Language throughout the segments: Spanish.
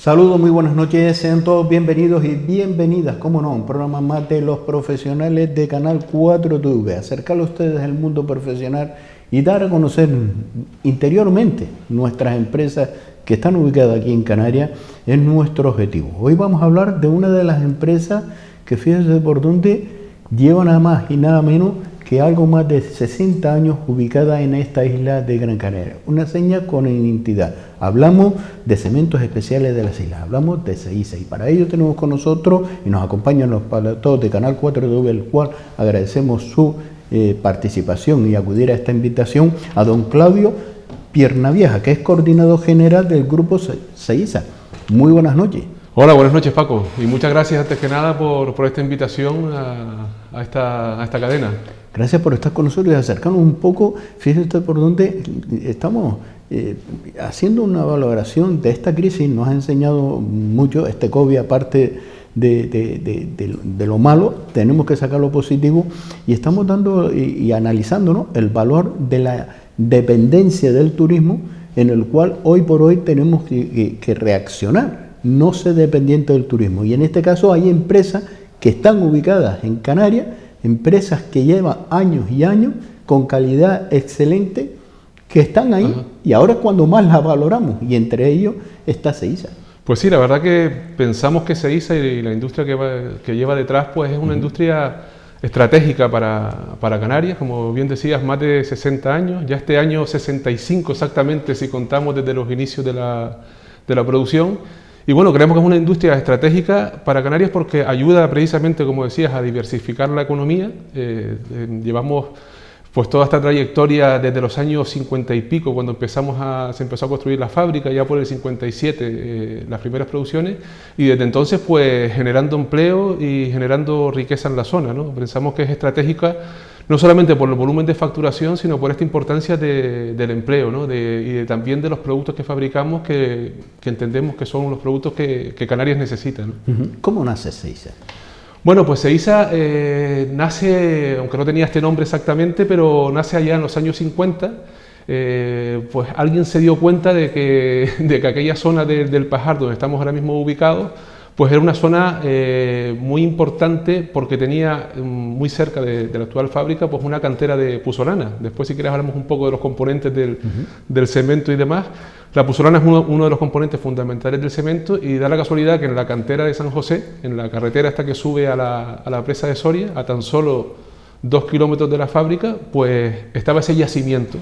Saludos, muy buenas noches, sean todos bienvenidos y bienvenidas, como no, un programa más de los profesionales de Canal 4 TV, acercar a ustedes el mundo profesional y dar a conocer interiormente nuestras empresas que están ubicadas aquí en Canarias, es nuestro objetivo. Hoy vamos a hablar de una de las empresas que, fíjense por dónde, lleva nada más y nada menos que algo más de 60 años ubicada en esta isla de Gran Canaria, una seña con identidad. Hablamos de Cementos Especiales de las Islas, hablamos de CEISA, y para ello tenemos con nosotros y nos acompañan los platós de Canal 4 TV, el cual agradecemos su participación y acudir a esta invitación, a don Claudio Piernavieja, que es coordinador general del grupo CEISA. Muy buenas noches. Hola, buenas noches, Paco, y muchas gracias antes que nada por esta invitación a esta cadena. Gracias por estar con nosotros y acercarnos un poco. Fíjense por dónde estamos haciendo una valoración de esta crisis. Nos ha enseñado mucho este COVID, aparte de lo malo, tenemos que sacar lo positivo, y estamos dando y analizando, ¿no?, el valor de la dependencia del turismo, en el cual hoy por hoy tenemos que reaccionar, no ser dependiente del turismo. Y en este caso hay empresas que están ubicadas en Canarias, empresas que llevan años y años con calidad excelente, que están ahí. Ajá. Y ahora es cuando más las valoramos, y entre ellos está CEISA. Pues sí, la verdad que pensamos que CEISA y la industria que lleva detrás, pues es una industria estratégica para Canarias, como bien decías, más de 60 años, ya este año 65 exactamente si contamos desde los inicios de la producción. Y bueno, creemos que es una industria estratégica para Canarias porque ayuda precisamente, como decías, a diversificar la economía. Llevamos pues toda esta trayectoria desde los años 50 y pico, cuando se empezó a construir la fábrica, ya por el 57 las primeras producciones, y desde entonces pues generando empleo y generando riqueza en la zona, ¿no? Pensamos que es estratégica no solamente por el volumen de facturación, sino por esta importancia del empleo, ¿no? Y también de los productos que fabricamos, que entendemos que son los productos que Canarias necesita, ¿no? ¿Cómo nace CEISA? Bueno, pues CEISA nace, aunque no tenía este nombre exactamente, pero nace allá en los años 50. Pues alguien se dio cuenta de que aquella zona del Pajar, donde estamos ahora mismo ubicados, pues era una zona muy importante porque tenía muy cerca de la actual fábrica pues una cantera de puzzolana. Después, si quieres, hablamos un poco de los componentes del cemento y demás. La puzzolana es uno de los componentes fundamentales del cemento, y da la casualidad que en la cantera de San José, en la carretera esta que sube a la presa de Soria, a tan solo 2 kilómetros de la fábrica, pues estaba ese yacimiento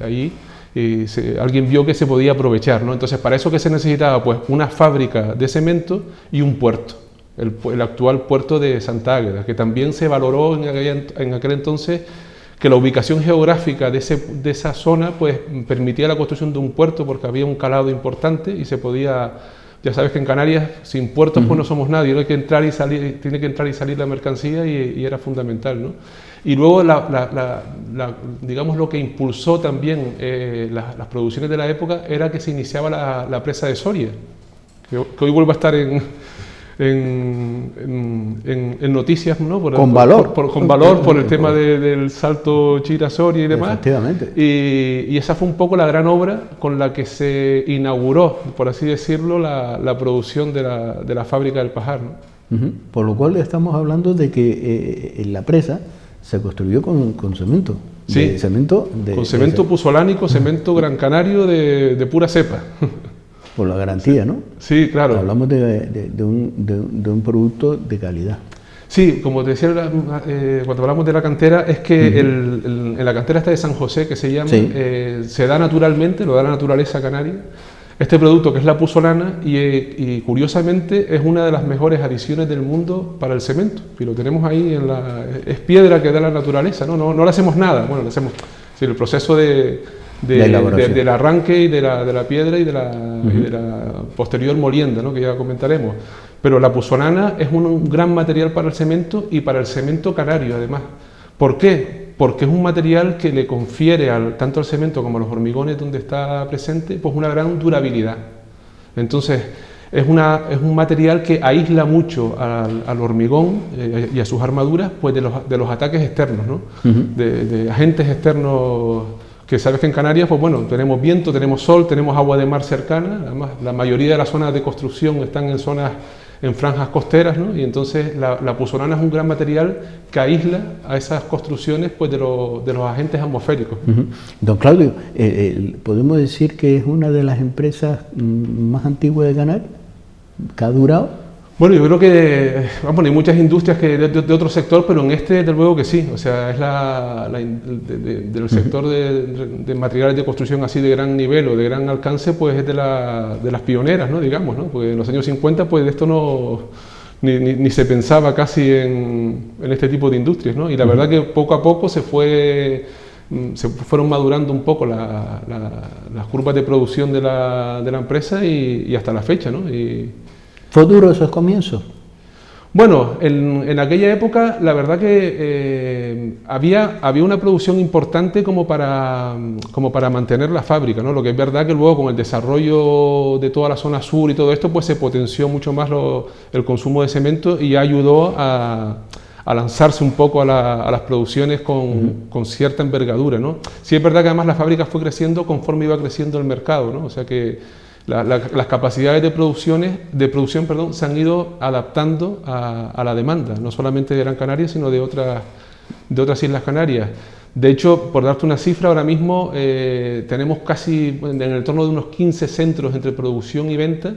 ahí. Y alguien vio que se podía aprovechar, ¿no? Entonces, para eso, ¿qué se necesitaba? Pues una fábrica de cemento y un puerto, el actual puerto de Santa Águeda, que también se valoró en aquel entonces, que la ubicación geográfica de esa zona pues permitía la construcción de un puerto, porque había un calado importante y se podía. Ya sabes que en Canarias sin puertos pues no somos nadie, ¿no? Hay que entrar y salir, tiene que entrar y salir la mercancía, y era fundamental, ¿no? Y luego digamos lo que impulsó también las producciones de la época era que se iniciaba la presa de Soria, que hoy vuelve a estar en noticias, ¿no? Con valor por el tema del salto Chira-Soria y demás. Efectivamente. Y esa fue un poco la gran obra con la que se inauguró, por así decirlo, la producción de la fábrica del Pajar, ¿no? Por lo cual estamos hablando de que en la presa se construyó con cemento. Sí, con cemento puzolánico, cemento Gran Canario de pura cepa. Por la garantía, ¿no? Sí, claro. Hablamos de un producto de calidad. Sí, como te decía, cuando hablamos de la cantera, es que en la cantera esta de San José, que se llama, sí, se da naturalmente, lo da la naturaleza canaria, este producto que es la puzzolana, y curiosamente es una de las mejores adiciones del mundo para el cemento. Y lo tenemos ahí, es piedra que da la naturaleza, no le hacemos nada. Bueno, le hacemos el proceso del arranque y de la piedra y de la posterior molienda, ¿no?, que ya comentaremos. Pero la puzzolana es un gran material para el cemento, y para el cemento canario además. ¿Por qué? Porque es un material que le confiere tanto al cemento como a los hormigones donde está presente pues una gran durabilidad. Entonces es un material que aísla mucho al hormigón y a sus armaduras pues de los ataques externos, ¿no? De agentes externos que sabes que en Canarias, pues bueno, tenemos viento, tenemos sol, tenemos agua de mar cercana, además la mayoría de las zonas de construcción están en zonas, en franjas costeras, ¿no? Y entonces la puzzolana es un gran material que aísla a esas construcciones pues de los agentes atmosféricos. Don Claudio, ¿podemos decir que es una de las empresas más antiguas de Canarias, que ha durado? Bueno, yo creo que, vamos, hay muchas industrias que de otro sector, pero en este, desde luego que sí. O sea, es del sector de materiales de construcción así de gran nivel o de gran alcance, pues es de las pioneras, ¿no? Digamos, ¿no? Porque en los años 50, pues de esto no ni se pensaba casi en este tipo de industrias, ¿no? Y la verdad que poco a poco se fueron madurando un poco las curvas de producción de la empresa y hasta la fecha, ¿no? ¿Fue duro esos comienzos? Bueno, en aquella época la verdad que había una producción importante como para mantener la fábrica, ¿no? Lo que es verdad que luego con el desarrollo de toda la zona sur y todo esto, pues se potenció mucho más el consumo de cemento y ayudó a lanzarse un poco a las producciones con cierta envergadura, ¿no? Sí es verdad que además la fábrica fue creciendo conforme iba creciendo el mercado, ¿no? O sea que las capacidades de producción, se han ido adaptando a la demanda, no solamente de Gran Canaria, sino de otras islas Canarias. De hecho, por darte una cifra, ahora mismo tenemos casi en el entorno de unos 15 centros entre producción y venta,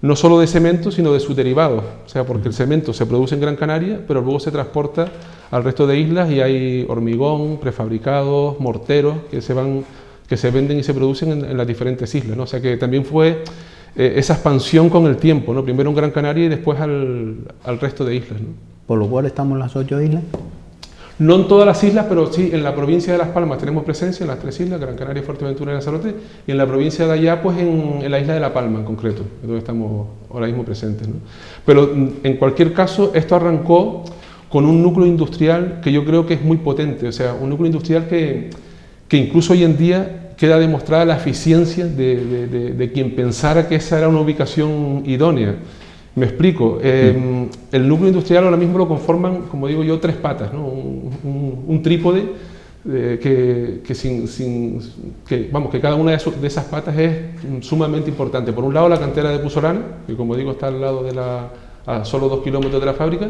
no solo de cemento, sino de sus derivados. O sea, porque el cemento se produce en Gran Canaria, pero luego se transporta al resto de islas y hay hormigón, prefabricados, morteros que se venden y se producen en las diferentes islas, ¿no? O sea que también fue esa expansión con el tiempo, ¿no? Primero en Gran Canaria y después al resto de islas, ¿no? ¿Por lo cual estamos en las 8 islas? No en todas las islas, pero sí en la provincia de Las Palmas tenemos presencia, en las 3 islas, Gran Canaria, Fuerteventura y Lanzarote, y en la provincia de allá, pues en la isla de La Palma en concreto, es donde estamos ahora mismo presentes, ¿no? Pero en cualquier caso, esto arrancó con un núcleo industrial que yo creo que es muy potente, o sea, un núcleo industrial que incluso hoy en día queda demostrada la eficiencia de quien pensara que esa era una ubicación idónea. Me explico, el núcleo industrial ahora mismo lo conforman, como digo yo, 3 patas, ¿no? Un trípode que cada una de esas patas es sumamente importante. Por un lado la cantera de Puzzolana, que como digo está al lado a solo 2 kilómetros de la fábrica,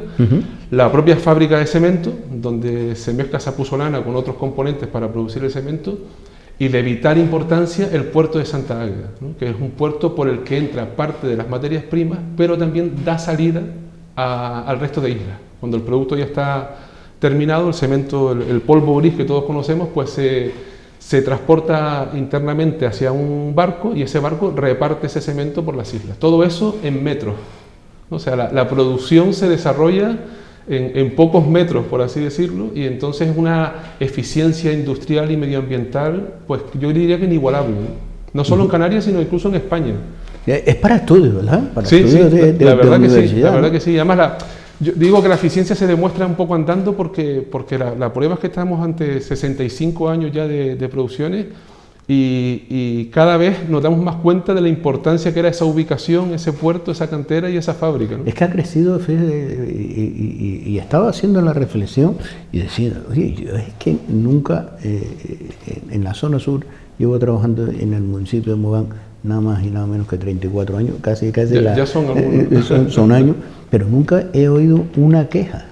la propia fábrica de cemento, donde se mezcla esa puzzolana con otros componentes para producir el cemento, y de vital importancia el puerto de Santa Águeda, ¿no? Que es un puerto por el que entra parte de las materias primas, pero también da salida al resto de islas. Cuando el producto ya está terminado, el cemento, el polvo gris que todos conocemos, pues se transporta internamente hacia un barco y ese barco reparte ese cemento por las islas. Todo eso en metros. O sea, la producción se desarrolla en pocos metros, por así decirlo, y entonces una eficiencia industrial y medioambiental, pues yo diría que inigualable, ¿no? No solo en Canarias, sino incluso en España. Es para estudios, ¿verdad? Para sí, estudios la verdad que sí, la ¿no? verdad que sí. Además, yo digo que la eficiencia se demuestra un poco andando porque la prueba es que estamos ante 65 años ya de producciones y cada vez nos damos más cuenta de la importancia que era esa ubicación, ese puerto, esa cantera y esa fábrica, ¿no? Es que ha crecido, y estaba haciendo la reflexión y decía, oye, yo es que nunca en la zona sur llevo trabajando en el municipio de Mogán nada más y nada menos que 34 años, casi ya son algunos. Son años, pero nunca he oído una queja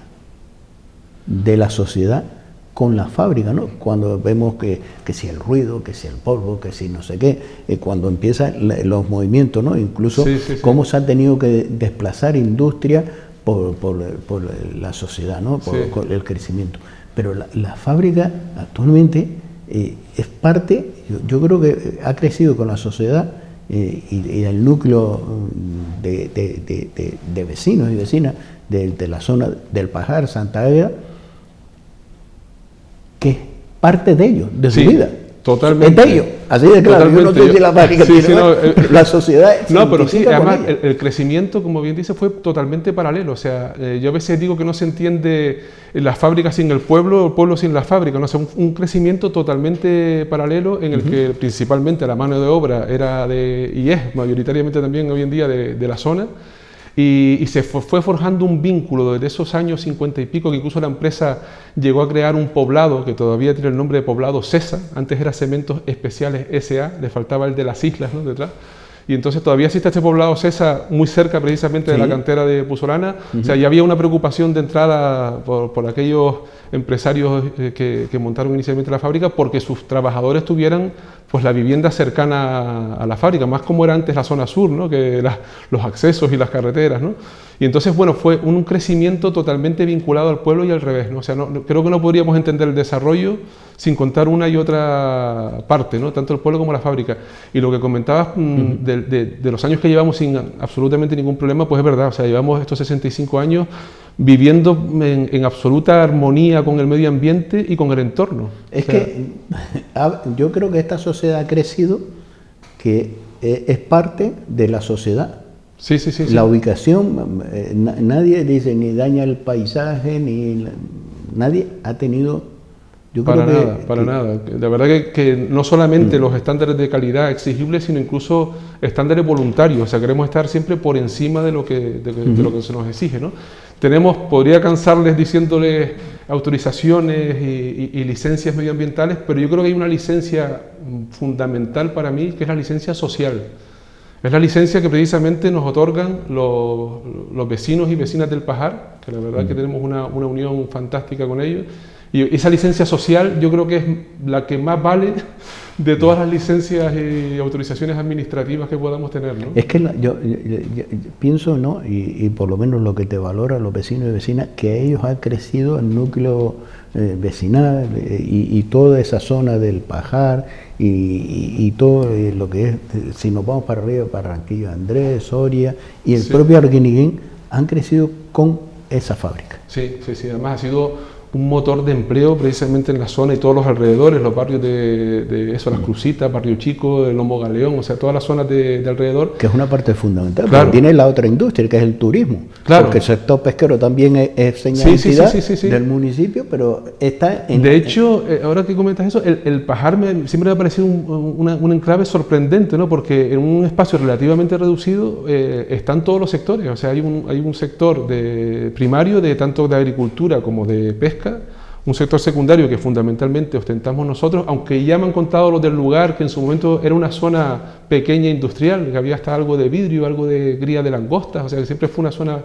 de la sociedad con la fábrica, ¿no? Cuando vemos que si el ruido, que si el polvo, que si no sé qué, cuando empiezan los movimientos, ¿no? Incluso cómo se ha tenido que desplazar industria por la sociedad, ¿no? Por el crecimiento. Pero la fábrica actualmente es parte, yo creo que ha crecido con la sociedad y el núcleo de vecinos y vecinas de la zona del Pajar, Santa Águeda, que es parte de ellos, de su vida. Totalmente. Es de ellos, así de claro. Yo no sé si la fábrica tiene, la sociedad. No, pero sí, además el crecimiento, como bien dice, fue totalmente paralelo. O sea, yo a veces digo que no se entiende las fábricas sin el pueblo sin la fábrica. No, o sea, un crecimiento totalmente paralelo en el que principalmente la mano de obra era y es mayoritariamente también hoy en día de la zona. y se fue forjando un vínculo desde esos años 50 y pico, que incluso la empresa llegó a crear un poblado que todavía tiene el nombre de Poblado Sesa. Antes era Cementos Especiales S.A., le faltaba el de las islas, ¿no?, detrás. Y entonces todavía existe este poblado Sesa muy cerca precisamente de la cantera de Puzzolana. O sea, ya había una preocupación de entrada por aquellos empresarios que montaron inicialmente la fábrica, porque sus trabajadores tuvieran pues la vivienda cercana a la fábrica, más como era antes la zona sur, ¿no?, que los accesos y las carreteras, ¿no? Y entonces, bueno, fue un crecimiento totalmente vinculado al pueblo y al revés, ¿no? O sea, creo que no podríamos entender el desarrollo sin contar una y otra parte, ¿no?, tanto el pueblo como la fábrica. Y lo que comentabas de los años que llevamos sin absolutamente ningún problema, pues es verdad. O sea, llevamos estos 65 años viviendo en absoluta armonía con el medio ambiente y con el entorno. Es que yo creo que esta sociedad ha crecido, que es parte de la sociedad. Sí. La ubicación, nadie dice ni daña el paisaje, nadie ha tenido... Para nada. La verdad que no solamente los estándares de calidad exigibles, sino incluso estándares voluntarios. O sea, queremos estar siempre por encima de lo que se nos exige, ¿no? Podría cansarles diciéndoles autorizaciones y licencias medioambientales, pero yo creo que hay una licencia fundamental para mí, que es la licencia social. Es la licencia que precisamente nos otorgan los vecinos y vecinas del Pajar, que la verdad que tenemos una unión fantástica con ellos. Y esa licencia social yo creo que es la que más vale de todas las licencias y autorizaciones administrativas que podamos tener, ¿no? Es que yo pienso, ¿no?, y por lo menos lo que te valora los vecinos y vecinas, que a ellos ha crecido el núcleo vecinal y toda esa zona del Pajar y todo lo que es, si nos vamos para arriba, Barranquilla Andrés, Soria y el propio Arguineguín, han crecido con esa fábrica. Sí, además ha sido un motor de empleo precisamente en la zona y todos los alrededores, los barrios de eso, Las Crucitas, Barrio Chico, el Lomo Galeón, o sea, todas las zonas de alrededor. Que es una parte fundamental, claro. Porque tiene la otra industria, que es el turismo. Claro. Porque el sector pesquero también es señalidad del municipio, pero está en... De hecho, ahora que comentas eso, el Pajar siempre me ha parecido un enclave sorprendente, ¿no? Porque en un espacio relativamente reducido están todos los sectores. O sea, hay un sector primario, tanto de agricultura como de pesca, un sector secundario que fundamentalmente ostentamos nosotros, aunque ya me han contado los del lugar que en su momento era una zona pequeña industrial, que había hasta algo de vidrio, algo de cría de langostas, o sea que siempre fue una zona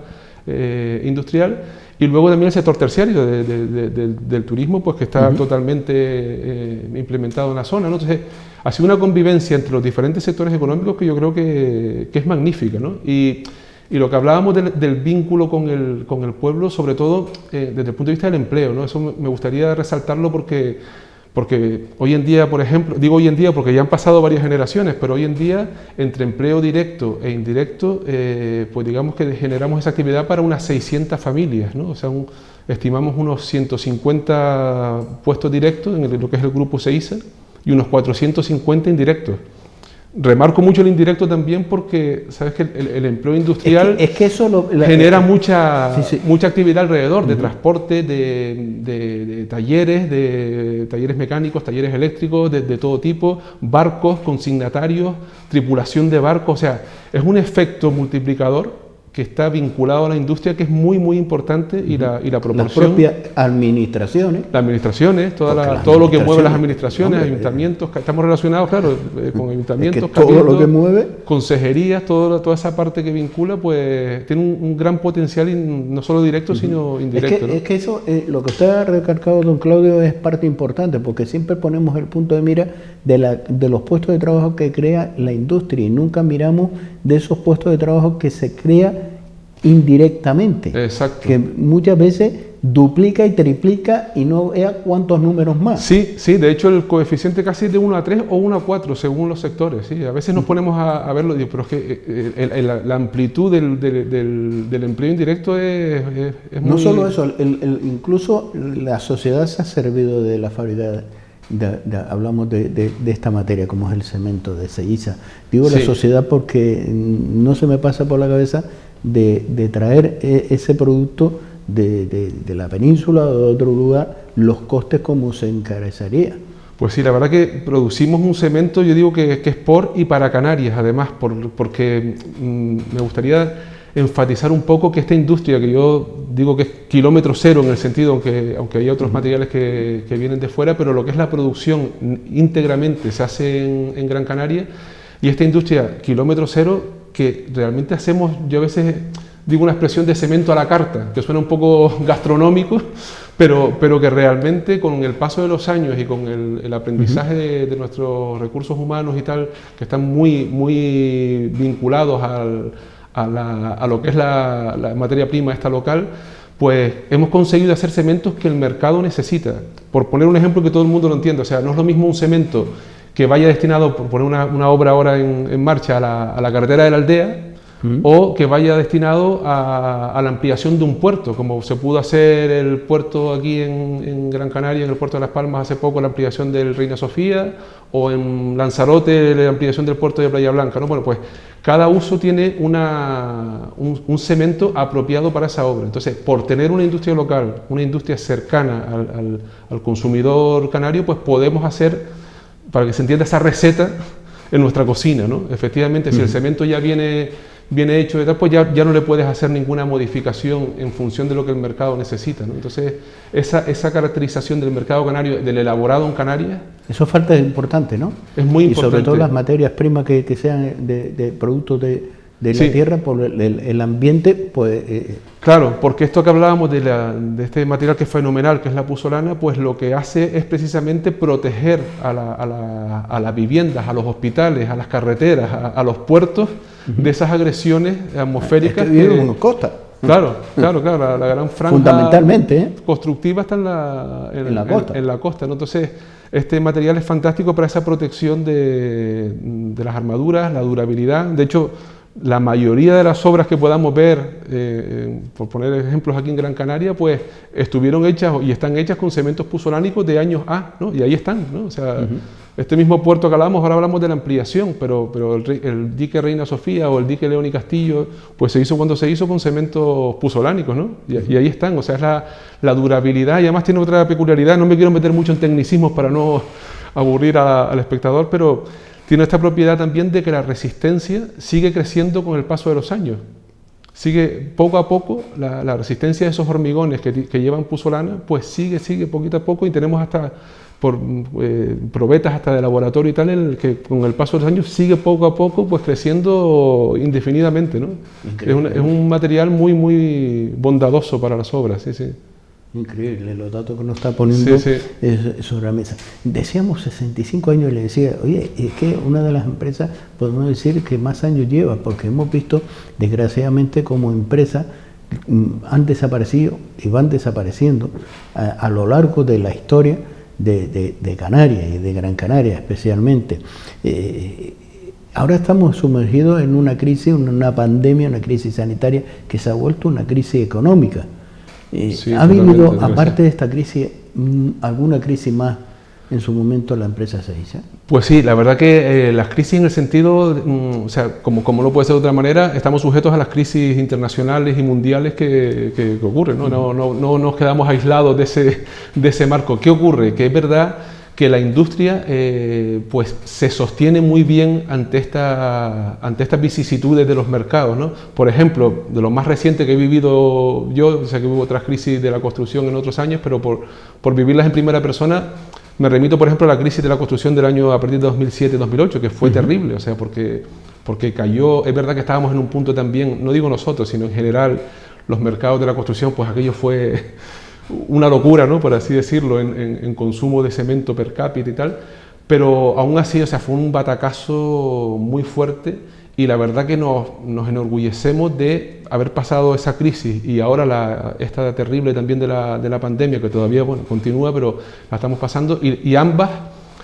industrial, y luego también el sector terciario del turismo, pues que está totalmente implementado en la zona, ¿no? Entonces ha sido una convivencia entre los diferentes sectores económicos que yo creo que es magnífica, ¿no? Y lo que hablábamos del vínculo con el pueblo, sobre todo desde el punto de vista del empleo, ¿no? Eso me gustaría resaltarlo porque hoy en día, por ejemplo, digo hoy en día porque ya han pasado varias generaciones, pero hoy en día, entre empleo directo e indirecto, pues digamos que generamos esa actividad para unas 600 familias, ¿no? O sea, estimamos unos 150 puestos directos en lo que es el grupo CEISA y unos 450 indirectos. Remarco mucho el indirecto también porque sabes que el empleo industrial es que eso genera mucha actividad alrededor, de transporte, de talleres mecánicos, talleres eléctricos, de todo tipo, barcos, consignatarios, tripulación de barcos, o sea, es un efecto multiplicador que está vinculado a la industria, que es muy, muy importante, y la proporción... Las propias administraciones. Las administraciones, todo lo que mueve las administraciones, ayuntamientos, estamos relacionados, claro, con ayuntamientos, todo lo que mueve... consejerías, toda esa parte que vincula, pues tiene un gran potencial, y no solo directo, sino indirecto. Es que eso, lo que usted ha recalcado, don Claudio, es parte importante, porque siempre ponemos el punto de mira de los puestos de trabajo que crea la industria, y nunca miramos de esos puestos de trabajo que se crea indirectamente. Exacto. Que muchas veces duplica y triplica y no vea cuántos números más. Sí, de hecho el coeficiente casi es de 1 a 3 o 1 a 4 según los sectores. ¿Sí? A veces nos ponemos a verlo, pero es que la amplitud del empleo indirecto es muy... No solo eso, incluso la sociedad se ha servido de la fábrica. Hablamos de esta materia, como es el cemento de CEISA. Digo la sociedad porque no se me pasa por la cabeza de traer ese producto de la península o de otro lugar, los costes como se encarecería. Pues sí, la verdad que producimos un cemento, yo digo que es por y para Canarias, además, porque me gustaría enfatizar un poco que esta industria, que yo digo que es kilómetro cero en el sentido, aunque hay otros materiales que vienen de fuera, pero lo que es la producción íntegramente se hace en Gran Canaria, y esta industria kilómetro cero que realmente hacemos, yo a veces digo una expresión de cemento a la carta, que suena un poco gastronómico, pero que realmente con el paso de los años y con el aprendizaje de nuestros recursos humanos y tal, que están muy, muy vinculados a lo que es la materia prima esta local, pues hemos conseguido hacer cementos que el mercado necesita. Por poner un ejemplo que todo el mundo lo entienda, o sea, no es lo mismo un cemento que vaya destinado, por poner una obra ahora en marcha, a la carretera de la aldea, o que vaya destinado a la ampliación de un puerto, como se pudo hacer el puerto aquí en Gran Canaria, en el puerto de Las Palmas hace poco, la ampliación del Reina Sofía, o en Lanzarote la ampliación del puerto de Playa Blanca, ¿no? Bueno, pues cada uso tiene un cemento apropiado para esa obra. Entonces, por tener una industria local, una industria cercana al consumidor canario, pues podemos hacer, para que se entienda esa receta, en nuestra cocina, ¿no? Efectivamente, si el cemento ya viene hecho y tal, pues ya no le puedes hacer ninguna modificación en función de lo que el mercado necesita, ¿no? Entonces, esa caracterización del mercado canario, del elaborado en Canarias... Eso falta importante, ¿no? Es muy importante. Y sobre todo las materias primas que sean de productos de la tierra, por el ambiente, pues... Claro, porque esto que hablábamos de este material que es fenomenal, que es la puzzolana, pues lo que hace es precisamente proteger a las viviendas, a los hospitales, a las carreteras, a los puertos, de esas agresiones atmosféricas. Es que vive en costa. Claro, la gran franja fundamentalmente, constructiva está en la costa, ¿no? Entonces, este material es fantástico para esa protección de las armaduras, la durabilidad. De hecho, la mayoría de las obras que podamos ver, por poner ejemplos aquí en Gran Canaria, pues estuvieron hechas y están hechas con cementos puzolánicos de años A, ¿no? Y ahí están, ¿no? O sea, este mismo puerto que hablamos, ahora hablamos de la ampliación, pero el dique Reina Sofía o el dique León y Castillo, pues se hizo cuando se hizo con cementos puzolánicos, ¿no? Y ahí están, o sea, es la durabilidad, y además tiene otra peculiaridad, no me quiero meter mucho en tecnicismos para no aburrir al espectador, pero tiene esta propiedad también de que la resistencia sigue creciendo con el paso de los años. Sigue poco a poco, la resistencia de esos hormigones que llevan puzzolana, pues sigue poquito a poco, y tenemos hasta por probetas hasta de laboratorio y tal, que con el paso de los años sigue poco a poco pues creciendo indefinidamente, ¿no? Es un material muy, muy bondadoso para las obras, sí, sí. Increíble los datos que nos está poniendo sobre la mesa. Decíamos 65 años y le decía, oye, es que una de las empresas, podemos decir, que más años lleva, porque hemos visto, desgraciadamente, como empresas han desaparecido y van desapareciendo a lo largo de la historia de Canarias y de Gran Canaria especialmente. Ahora estamos sumergidos en una crisis, una pandemia, una crisis sanitaria que se ha vuelto una crisis económica. ¿Ha vivido, aparte de esta crisis, alguna crisis más en su momento la empresa Seiza? Pues sí, la verdad que las crisis en el sentido, o sea, como no puede ser de otra manera, estamos sujetos a las crisis internacionales y mundiales que ocurren, ¿no? No nos quedamos aislados de ese marco. ¿Qué ocurre? Que es verdad que la industria pues se sostiene muy bien ante estas vicisitudes de los mercados, ¿no? Por ejemplo, de lo más reciente que he vivido yo, o sea que hubo otras crisis de la construcción en otros años, pero por vivirlas en primera persona, me remito, por ejemplo, a la crisis de la construcción del año a partir de 2007-2008, que fue terrible, o sea, porque cayó, es verdad que estábamos en un punto también, no digo nosotros, sino en general los mercados de la construcción, pues aquello fue una locura, ¿no? Por así decirlo, en consumo de cemento per cápita y tal, pero aún así, o sea, fue un batacazo muy fuerte, y la verdad que nos enorgullecemos de haber pasado esa crisis, y ahora esta terrible también de la pandemia, que todavía, bueno, continúa, pero la estamos pasando, y ambas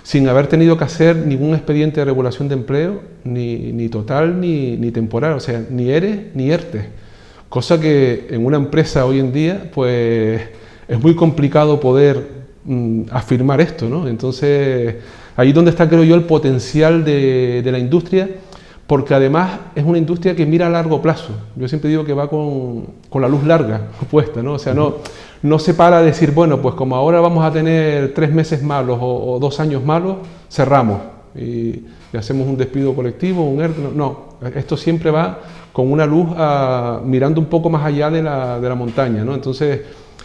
sin haber tenido que hacer ningún expediente de regulación de empleo, ni total ni temporal, o sea, ni ERE ni ERTE, cosa que en una empresa hoy en día, pues es muy complicado poder afirmar esto, ¿no? Entonces, ahí es donde está, creo yo, el potencial de la industria, porque además es una industria que mira a largo plazo. Yo siempre digo que va con la luz larga puesta, ¿no? O sea, no se para a decir, bueno, pues como ahora vamos a tener 3 meses malos o 2 años malos, cerramos. y hacemos un despido colectivo, un ERTE, no, esto siempre va con una luz mirando un poco más allá de la montaña, ¿no? Entonces,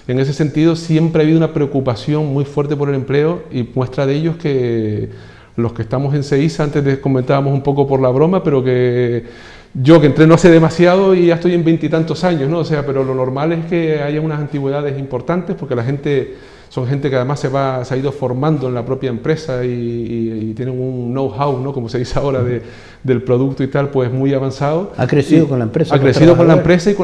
en ese sentido, siempre ha habido una preocupación muy fuerte por el empleo y muestra de ello es que los que estamos en CEISA, antes les comentábamos un poco por la broma, pero que yo que entré no hace demasiado y ya estoy en 20 y tantos años, ¿no? O sea, pero lo normal es que haya unas antigüedades importantes porque la gente son gente que además se ha ido formando en la propia empresa y tienen un know-how, ¿no? Como se dice ahora, del producto y tal, pues muy avanzado. Ha crecido con la empresa. Ha crecido con la empresa y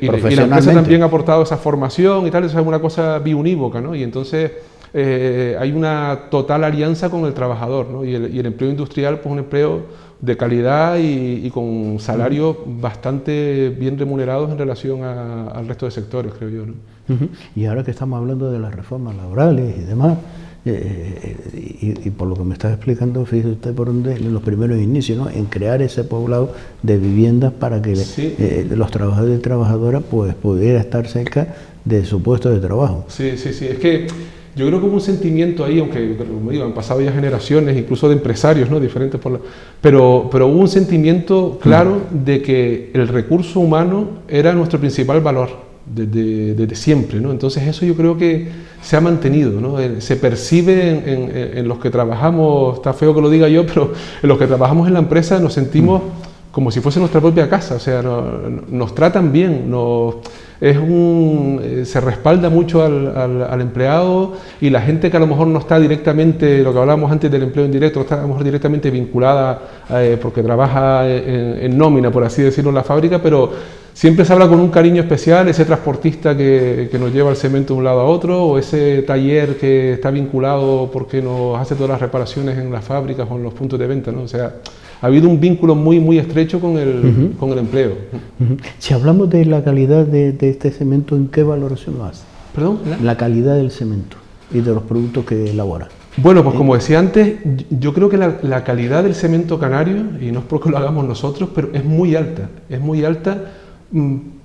la empresa también ha aportado esa formación y tal, eso es una cosa biunívoca, ¿no? Y entonces hay una total alianza con el trabajador, ¿no? Y el empleo industrial, pues un empleo de calidad y con salarios bastante bien remunerados en relación al resto de sectores, creo yo, ¿no? Y ahora que estamos hablando de las reformas laborales y demás, y por lo que me está explicando, fíjese usted por dónde en los primeros inicios, ¿no? En crear ese poblado de viviendas para que los trabajadores y trabajadoras pues pudiera estar cerca de su puesto de trabajo. Sí, es que yo creo que hubo un sentimiento ahí, aunque como digo, han pasado ya generaciones, incluso de empresarios, ¿no? Diferentes pero hubo un sentimiento claro de que el recurso humano era nuestro principal valor desde siempre, ¿no? Entonces eso yo creo que se ha mantenido, ¿no? Se percibe en los que trabajamos, está feo que lo diga yo, pero en los que trabajamos en la empresa nos sentimos como si fuese nuestra propia casa, o sea, nos tratan bien, se respalda mucho al empleado y la gente que a lo mejor no está directamente, lo que hablábamos antes del empleo indirecto, no está a lo mejor directamente vinculada porque trabaja en nómina, por así decirlo, en la fábrica, pero siempre se habla con un cariño especial, ese transportista que nos lleva el cemento de un lado a otro, o ese taller que está vinculado porque nos hace todas las reparaciones en las fábricas o en los puntos de venta, ¿no? O sea, ha habido un vínculo muy, muy estrecho con el empleo. Si hablamos de la calidad de este cemento, ¿en qué valoración lo hace? ¿Perdón? La calidad del cemento y de los productos que elabora. Bueno, pues como decía antes, yo creo que la calidad del cemento canario, y no es porque lo hagamos nosotros, pero es muy alta,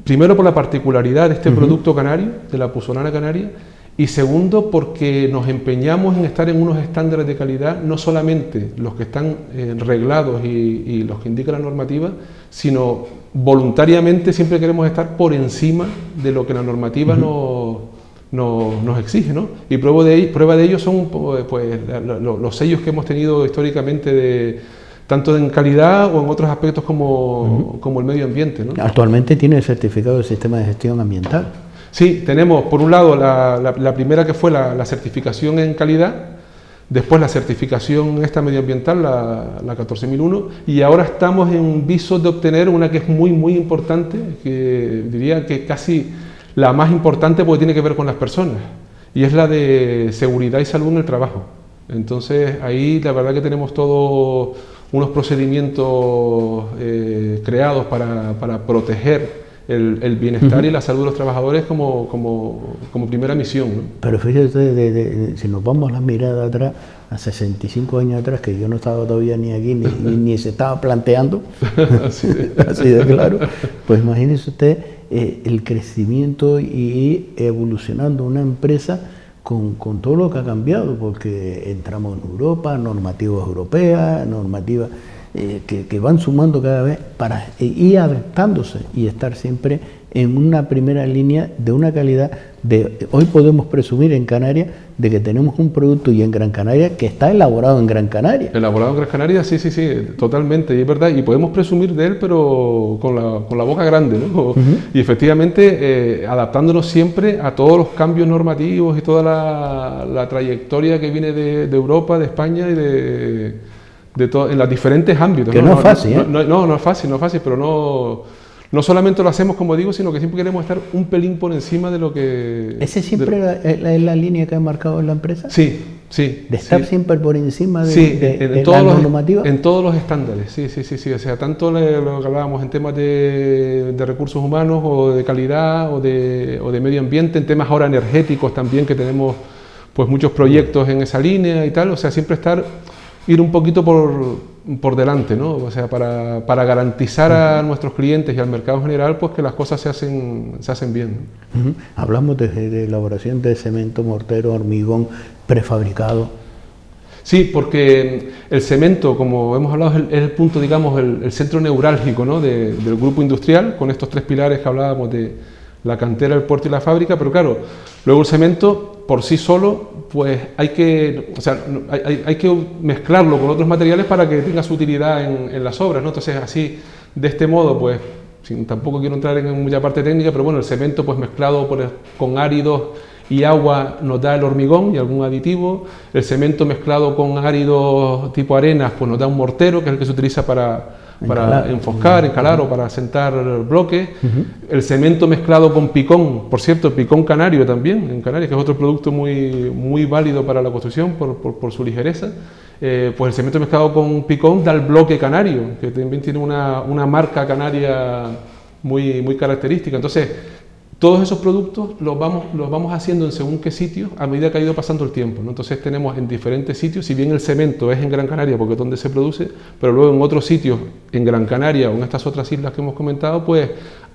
primero por la particularidad de este producto canario, de la puzzolana canaria, y segundo porque nos empeñamos en estar en unos estándares de calidad, no solamente los que están reglados y los que indica la normativa, sino voluntariamente siempre queremos estar por encima de lo que la normativa nos exige, ¿no? Y prueba de ello son pues, los sellos que hemos tenido históricamente tanto en calidad o en otros aspectos como el medio ambiente, ¿no? Actualmente tiene el certificado del sistema de gestión ambiental. Sí, tenemos por un lado la primera que fue la certificación en calidad, después la certificación esta medioambiental, la 14001, y ahora estamos en visos de obtener una que es muy, muy importante, que diría que casi la más importante porque tiene que ver con las personas, y es la de seguridad y salud en el trabajo. Entonces ahí la verdad que tenemos todos unos procedimientos creados para proteger el bienestar y la salud de los trabajadores como primera misión, ¿no? Pero fíjate, si nos vamos a la mirada atrás, a 65 años atrás, que yo no estaba todavía ni aquí, ni se estaba planteando, así de claro, pues imagínese usted el crecimiento y evolucionando una empresa con todo lo que ha cambiado, porque entramos en Europa, normativas europeas, normativas que van sumando cada vez para ir adaptándose y estar siempre en una primera línea de una calidad hoy podemos presumir en Canarias de que tenemos un producto y en Gran Canaria que está elaborado en Gran Canaria. Elaborado en Gran Canaria, sí, totalmente, y es verdad, y podemos presumir de él, pero con la boca grande, ¿no? Y efectivamente adaptándonos siempre a todos los cambios normativos y toda la trayectoria que viene de Europa, de España y en los diferentes ámbitos. Que no es fácil, no es fácil, pero no solamente lo hacemos como digo, sino que siempre queremos estar un pelín por encima de lo que... ¿Ese siempre es la línea que ha marcado en la empresa? Sí. ¿De estar siempre por encima de la normativa? En todos los estándares, sí. O sea, tanto lo que hablábamos en temas de recursos humanos o de calidad o de medio ambiente, en temas ahora energéticos también, que tenemos pues muchos proyectos en esa línea y tal. O sea, siempre ir un poquito por delante, ¿no? O sea, para garantizar a nuestros clientes y al mercado en general, pues que las cosas se hacen bien. Hablamos de elaboración de cemento, mortero, hormigón, prefabricado. Sí, porque el cemento, como hemos hablado, es el punto, digamos, el centro neurálgico, ¿no?, del grupo industrial, con estos tres pilares que hablábamos de la cantera, el puerto y la fábrica, pero claro, luego el cemento por sí solo, pues hay que mezclarlo con otros materiales para que tenga su utilidad en las obras, ¿no? Entonces, así, de este modo, pues, tampoco quiero entrar en mucha parte técnica, pero bueno, el cemento pues mezclado con áridos y agua nos da el hormigón y algún aditivo. El cemento mezclado con áridos tipo arenas pues nos da un mortero, que es el que se utiliza para enfoscar, encalar o para sentar bloques. El cemento mezclado con picón, por cierto, picón canario también, en Canarias, que es otro producto muy válido para la construcción por su ligereza. Pues el cemento mezclado con picón da el bloque canario, que también tiene una marca canaria muy característica. Entonces, todos esos productos los vamos haciendo en según qué sitios a medida que ha ido pasando el tiempo, ¿no? Entonces tenemos en diferentes sitios, si bien el cemento es en Gran Canaria porque es donde se produce, pero luego en otros sitios, en Gran Canaria o en estas otras islas que hemos comentado, pues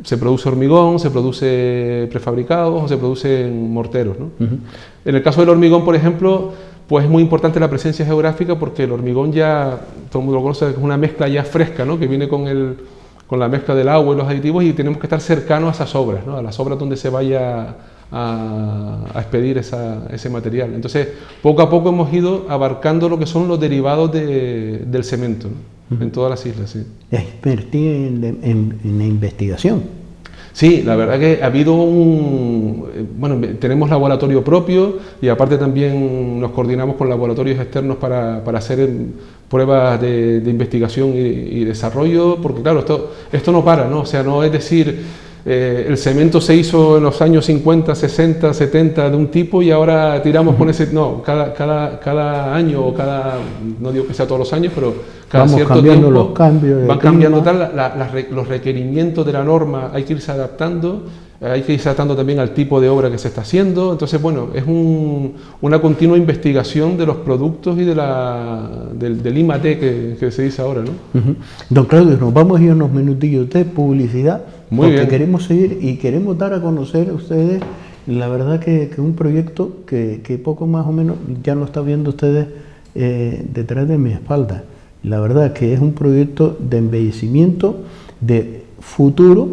se produce hormigón, se produce prefabricados o se producen morteros, ¿no? En el caso del hormigón, por ejemplo, pues es muy importante la presencia geográfica porque el hormigón ya, todo el mundo lo conoce, es una mezcla ya fresca, ¿no?, que viene con la mezcla del agua y los aditivos, y tenemos que estar cercanos a esas obras, ¿no?, a las obras donde se vaya a expedir ese material. Entonces, poco a poco hemos ido abarcando lo que son los derivados del cemento, ¿no?, en todas las islas. Sí. Expertise en la investigación. Sí, la verdad que ha habido tenemos laboratorio propio y aparte también nos coordinamos con laboratorios externos para hacer pruebas de investigación y desarrollo, porque claro, esto no para, ¿no? O sea, no es decir, el cemento se hizo en los años 50, 60, 70 de un tipo y ahora tiramos con ese... No, cada año o no digo que sea todos los años, pero cada cierto tiempo los cambios van cambiando los requerimientos de la norma, hay que irse adaptando, hay que irse adaptando también al tipo de obra que se está haciendo. Entonces, bueno, es una continua investigación de los productos y del I+D que se dice ahora, ¿no? Don Claudio, nos vamos a ir unos minutillos de publicidad. Muy porque bien. Queremos seguir y queremos dar a conocer a ustedes, la verdad que un proyecto que poco más o menos ya lo están viendo ustedes detrás de mi espalda. La verdad que es un proyecto de embellecimiento, de futuro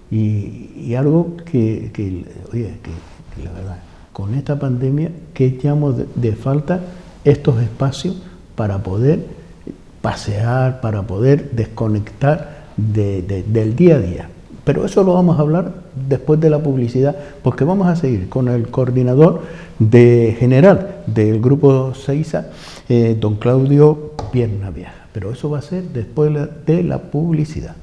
y algo que la verdad, con esta pandemia, que echamos de falta estos espacios para poder pasear, para poder desconectar del día a día. Pero eso lo vamos a hablar después de la publicidad, porque vamos a seguir con el coordinador general del Grupo Seiza, don Claudio Pierna Vieja. Pero eso va a ser después de la publicidad.